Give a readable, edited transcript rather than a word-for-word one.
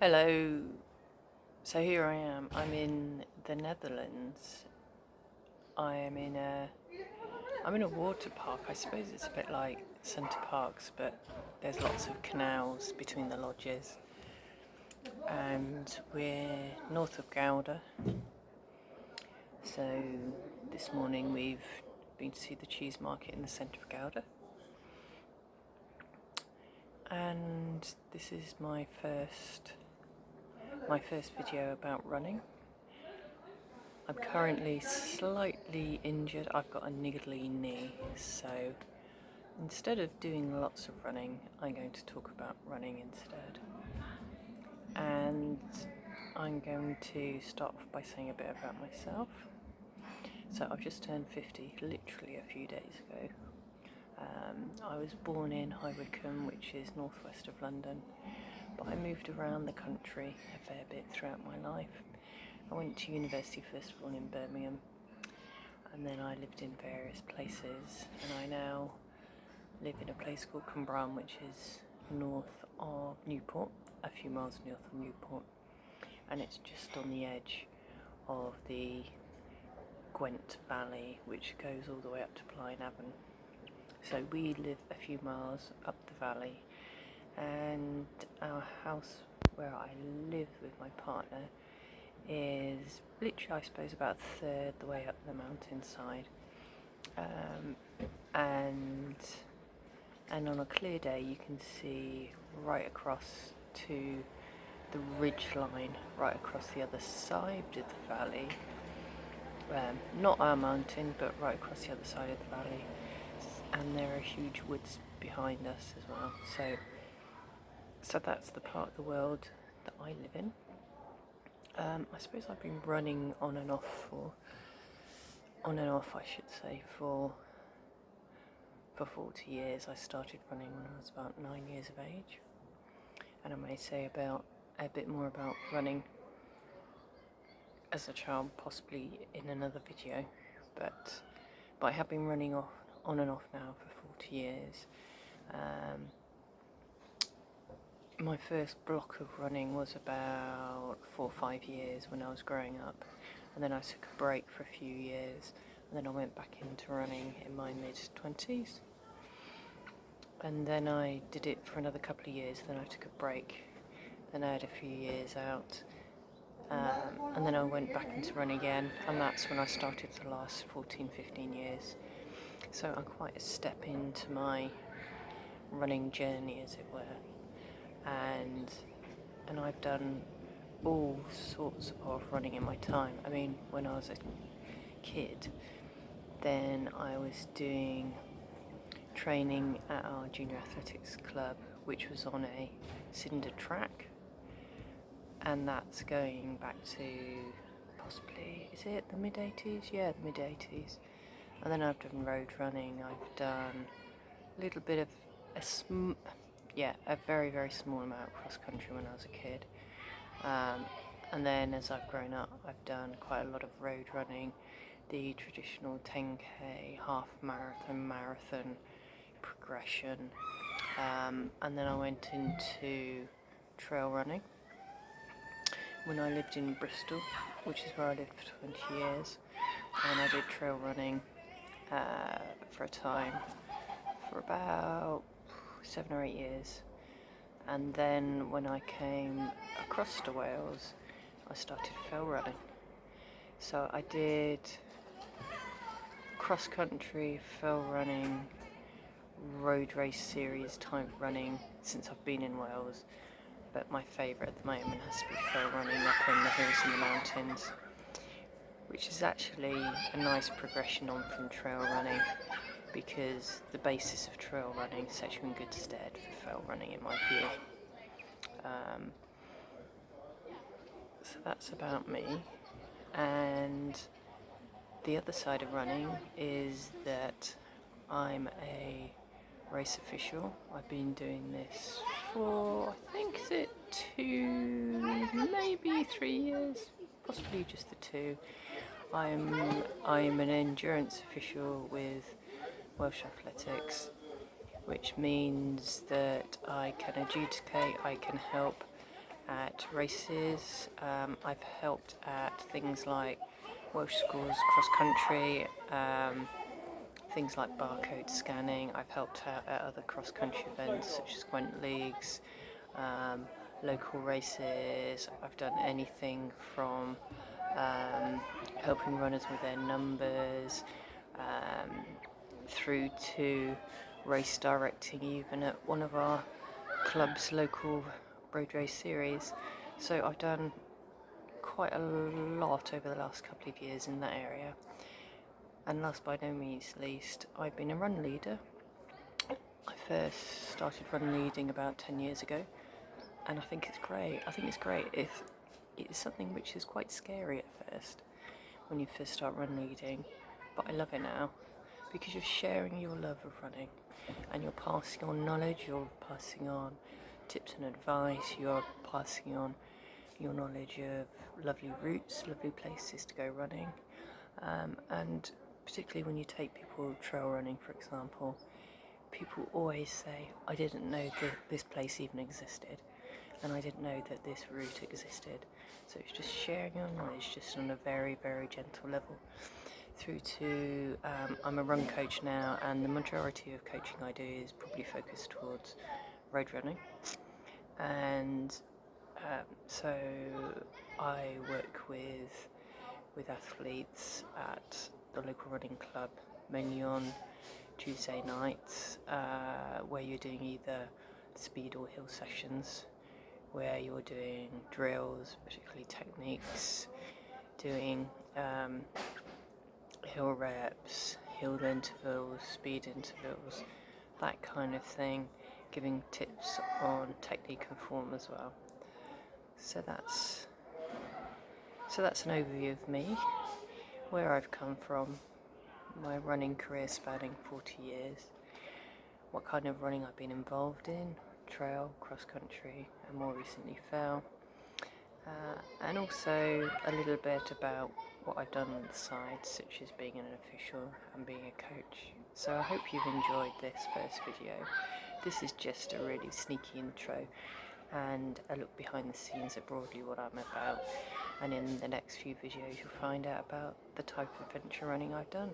Hello. So here I am. I'm in the Netherlands. I'm in a water park. I suppose it's a bit like Center Parcs, but there's lots of canals between the lodges. And we're north of Gouda. So this morning we've been to see the cheese market in the centre of Gouda. And this is my first video about running. I'm currently slightly injured. I've got a niggly knee, so instead of doing lots of running, I'm going to talk about running instead. And I'm going to start off by saying a bit about myself. So I've just turned 50, literally a few days ago. I was born in High Wycombe, which is northwest of London, but I moved around the country a fair bit throughout my life. I went to university first of all in Birmingham, and then I lived in various places, and I now live in a place called Cwmbran, which is north of Newport, a few miles north of Newport, and it's just on the edge of the Gwent Valley, which goes all the way up to Blaenavon. So we live a few miles up the valley, and our house where I live with my partner is literally, I suppose, about a third the way up the mountainside. And on a clear day you can see right across to the ridge line, right across the other side of the valley. Not our mountain, but right across the other side of the valley. And there are huge woods behind us as well. So that's the part of the world that I live in. I suppose I've been running on and off, I should say, for 40 years. I started running when I was about 9 years of age, and I may say a bit more about running as a child, possibly in another video. But I have been running on and off now for 40 years. My first block of running was about 4 or 5 years when I was growing up, and then I took a break for a few years, and then I went back into running in my mid-20s, and then I did it for another couple of years, then I took a break, then I had a few years out, and then I went back into running again, and that's when I started the last 14-15 years. So I'm quite a step into my running journey, as it were. And I've done all sorts of running in my time. I mean, when I was a kid, then I was doing training at our junior athletics club, which was on a cinder track, and that's going back to possibly, is it the mid-80s? Yeah, the mid-80s. And then I've done road running. I've done a little bit of a very, very small amount of cross-country when I was a kid. And then as I've grown up, I've done quite a lot of road running, the traditional 10k, half marathon, progression. And then I went into trail running when I lived in Bristol, which is where I lived for 20 years. And I did trail running for a time, for about 7 or 8 years. And then when I came across to Wales, I started fell running. So I did cross-country, fell running, road race series type running since I've been in Wales. But my favourite at the moment has to be fell running up in the hills and the mountains, which is actually a nice progression on from trail running, because the basis of trail running sets you in good stead for fell running, in my view. So that's about me. And the other side of running is that I'm a race official. I've been doing this for, I think, is it 2, maybe 3 years, possibly just the 2. I'm an endurance official with Welsh Athletics, which means that I can adjudicate, I can help, at races. I've helped at things like Welsh Schools cross country, things like barcode scanning. I've helped out at other cross country events such as Gwent Leagues, local races. I've done anything from helping runners with their numbers, through to race directing even at one of our club's local road race series. So I've done quite a lot over the last couple of years in that area. And last by no means least, I've been a run leader. I first started run leading about 10 years ago, and I think it's great. I think it's great if it's something which is quite scary at first when you first start run leading, but I love it now because you're sharing your love of running and you're passing on knowledge, you're passing on tips and advice, you're passing on your knowledge of lovely routes, lovely places to go running, and particularly when you take people trail running, for example, people always say, I didn't know that this place even existed, and I didn't know that this route existed. So it's just sharing your knowledge just on a very, very gentle level. Through to, I'm a run coach now, and the majority of coaching I do is probably focused towards road running. And so I work with athletes at the local running club, mainly on Tuesday nights, where you're doing either speed or hill sessions, where you're doing drills, particularly techniques, doing hill reps, hill intervals, speed intervals, that kind of thing, giving tips on technique and form as well. So that's an overview of me, where I've come from, my running career spanning 40 years, what kind of running I've been involved in, trail, cross country, and more recently fell, and also a little bit about what I've done on the side, such as being an official and being a coach. So I hope you've enjoyed this first video. This is just a really sneaky intro and a look behind the scenes at broadly what I'm about, and in the next few videos you'll find out about the type of adventure running I've done.